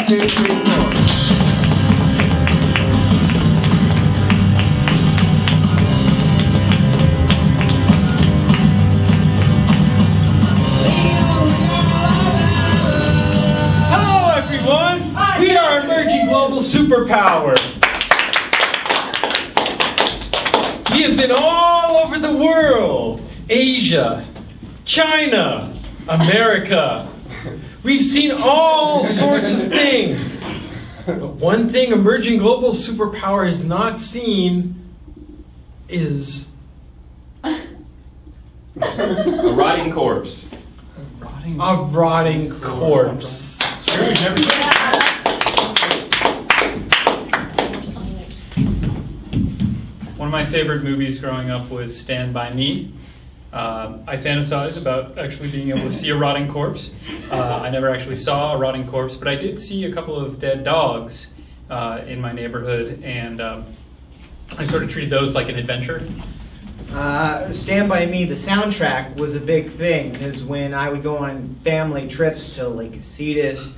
2, 3, 4. We are emerging global superpower. We have been all over the world. Asia, China, America. We've seen all sorts of things. But one thing emerging global superpower has not seen is a rotting corpse. A rotting corpse. It's true, we've never seen it. One of my favorite movies growing up was Stand By Me. I fantasized about actually being able to see a rotting corpse. I never actually saw a rotting corpse, but I did see a couple of dead dogs in my neighborhood, and I sort of treated those like an adventure. Stand By Me, the soundtrack was a big thing, because when I would go on family trips to Lake Casitas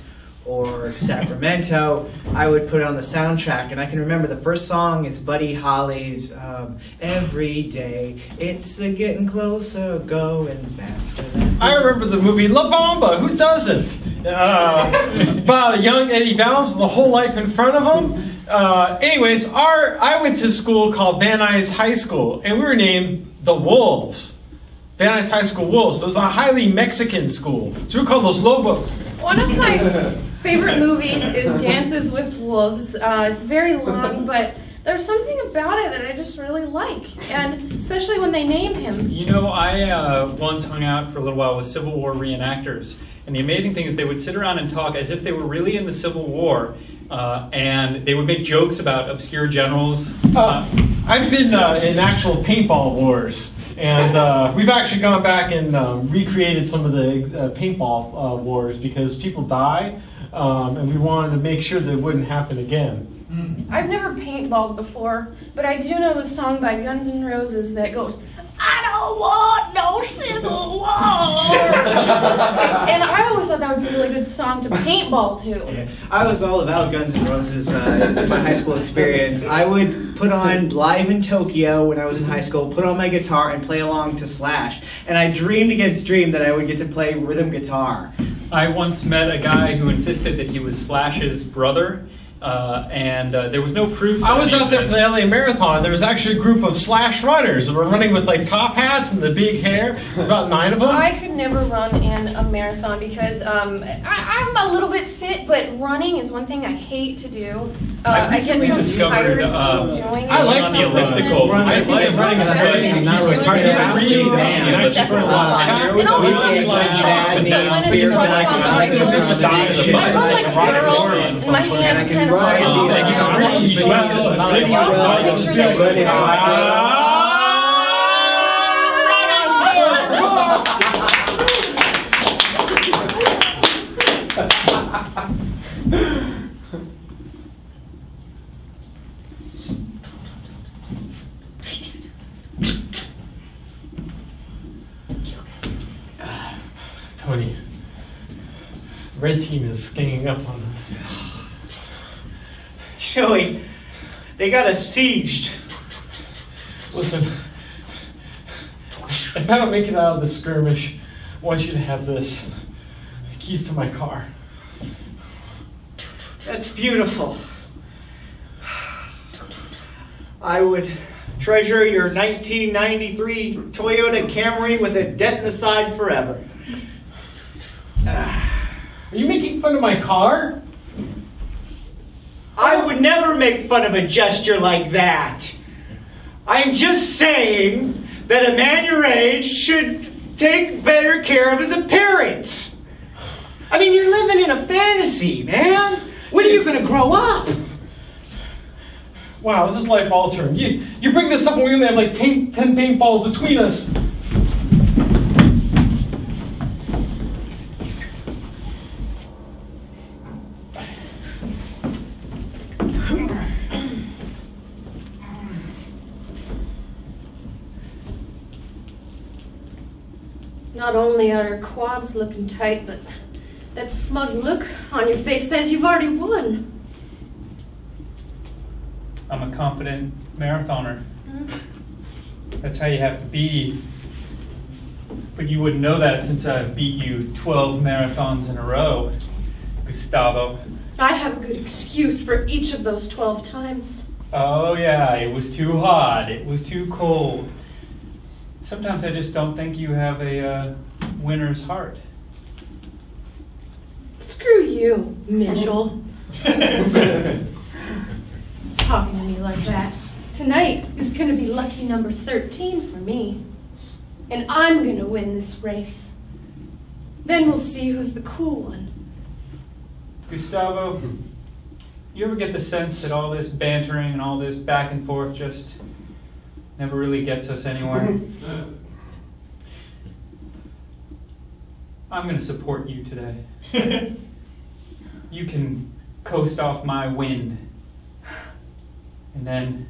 or Sacramento, I would put it on the soundtrack, and I can remember the first song is Buddy Holly's Every Day, It's a Getting Closer, Going Faster. I remember the movie La Bamba, who doesn't? About a young Eddie Valens with a whole life in front of him. Anyways, I went to a school called Van Nuys High School, and we were named the Wolves. Van Nuys High School Wolves, but it was a highly Mexican school, so we were called Los Lobos. One of my favorite movies is Dances with Wolves. It's very long, but there's something about it that I just really like, and especially when they name him. You know, I once hung out for a little while with Civil War reenactors, and the amazing thing is they would sit around and talk as if they were really in the Civil War, and they would make jokes about obscure generals. I've been in actual paintball wars, and we've actually gone back and recreated some of the paintball wars because people die, and we wanted to make sure that it wouldn't happen again. I've never paintballed before, but I do know the song by Guns N' Roses that goes, I don't want no Civil War. And I always thought that would be a really good song to paintball to. Yeah. I was all about Guns N' Roses in my high school experience. I would put on Live in Tokyo when I was in high school, put on my guitar and play along to Slash. And I dreamed against dream that I would get to play rhythm guitar. I once met a guy who insisted that he was Slash's brother. And there was no proof. I was out there for the LA Marathon. There was actually a group of Slash runners that were running with like top hats and the big hair. There's about 9 of them. I could never run in a marathon because I'm a little bit fit, but running is one thing I hate to do. I recently discovered doing I like on the elliptical. I think it's running is great. It's not really hard to really and actually for a lot of I run like a girl, and my hands kind of Tony, red team is ganging up on us. Joey, they got us sieged. Listen, if I don't make it out of the skirmish, I want you to have this. The keys to my car. That's beautiful. I would treasure your 1993 Toyota Camry with a dent in the side forever. Are you making fun of my car? I would never make fun of a gesture like that. I am just saying that a man your age should take better care of his appearance. I mean, you're living in a fantasy, man. When are you going to grow up? Wow, this is life altering. You bring this up and we only have like 10 paintballs between us. Not only are our quads looking tight, but That smug look on your face says you've already won. I'm a confident marathoner. That's how you have to be. But you wouldn't know that since I beat you 12 marathons in a row, Gustavo. I have a good excuse for each of those 12 times. Oh yeah, it was too hot. It was too cold. Sometimes I just don't think you have a winner's heart. Screw you, Mitchell. Talking to me like that. Tonight is going to be lucky number 13 for me. And I'm going to win this race. Then we'll see who's the cool one. Gustavo, you ever get the sense that all this bantering and all this back and forth just never really gets us anywhere? I'm going to support you today. You can coast off my wind. And then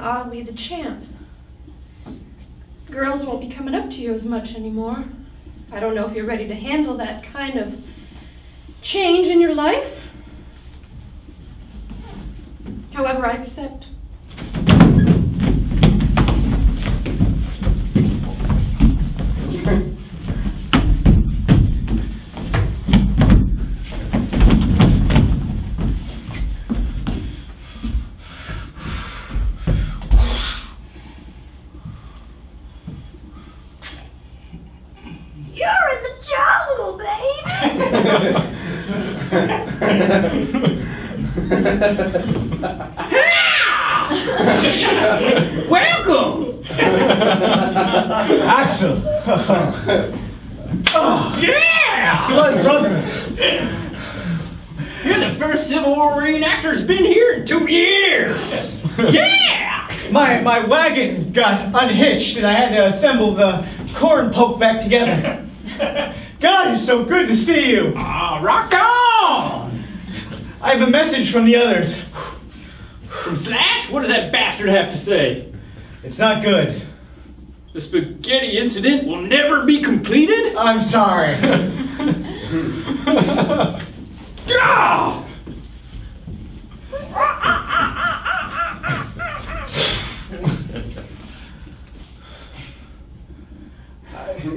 I'll be the champ. Girls won't be coming up to you as much anymore. I don't know if you're ready to handle that kind of change in your life. However, I accept. You're in the jungle, baby! Welcome! Axel! Yeah! Blood brother! You're the first Civil War reenactor's been here in 2 years! Yeah! My wagon got unhitched and I had to assemble the corn poke back together. God, it's so good to see you! Ah, rock on! I have a message from the others. From Slash? What does that bastard have to say? It's not good. The spaghetti incident will never be completed? I'm sorry. Ah!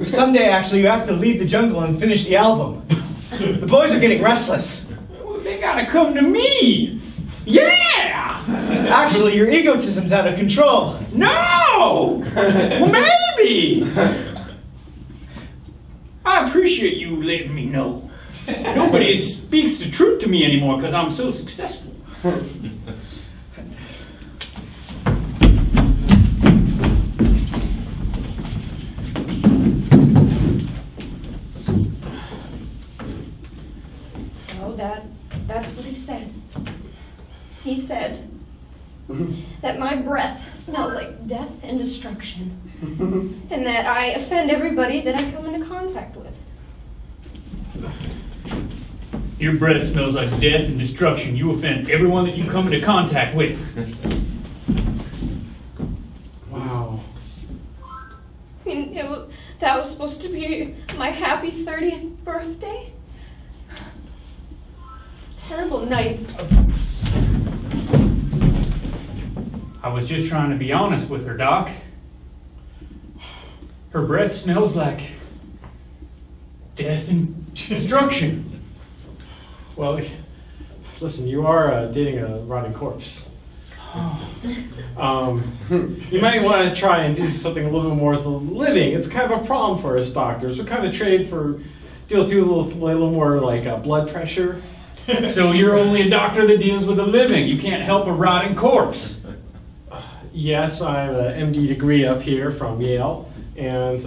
Someday, actually, you have to leave the jungle and finish the album. The boys are getting restless. Well, they gotta come to me! Yeah! Actually, your egotism's out of control. No! Well, maybe! I appreciate you letting me know. Nobody speaks the truth to me anymore because I'm so successful. So that's what he said. He said that my breath smells like death and destruction. And that I offend everybody that I come into contact with. Your breath smells like death and destruction. You offend everyone that you come into contact with. Wow. And that was supposed to be my happy 30th birthday? Terrible night. I was just trying to be honest with her, Doc. Her breath smells like death and destruction. Well, listen, you are dating a rotting corpse. You might want to try and do something a little bit more with the living. It's kind of a problem for us doctors. We're kind of trained for deal with people with a little more like blood pressure. So you're only a doctor that deals with the living. You can't help a rotting corpse. Yes, I have an MD degree up here from Yale, and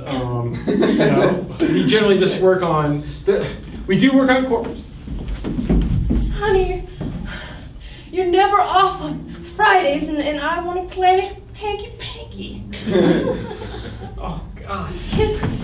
we generally just work on we do work on corpses. Honey, you're never off on Fridays, and I want to play hanky-panky. Oh, God. Kiss me.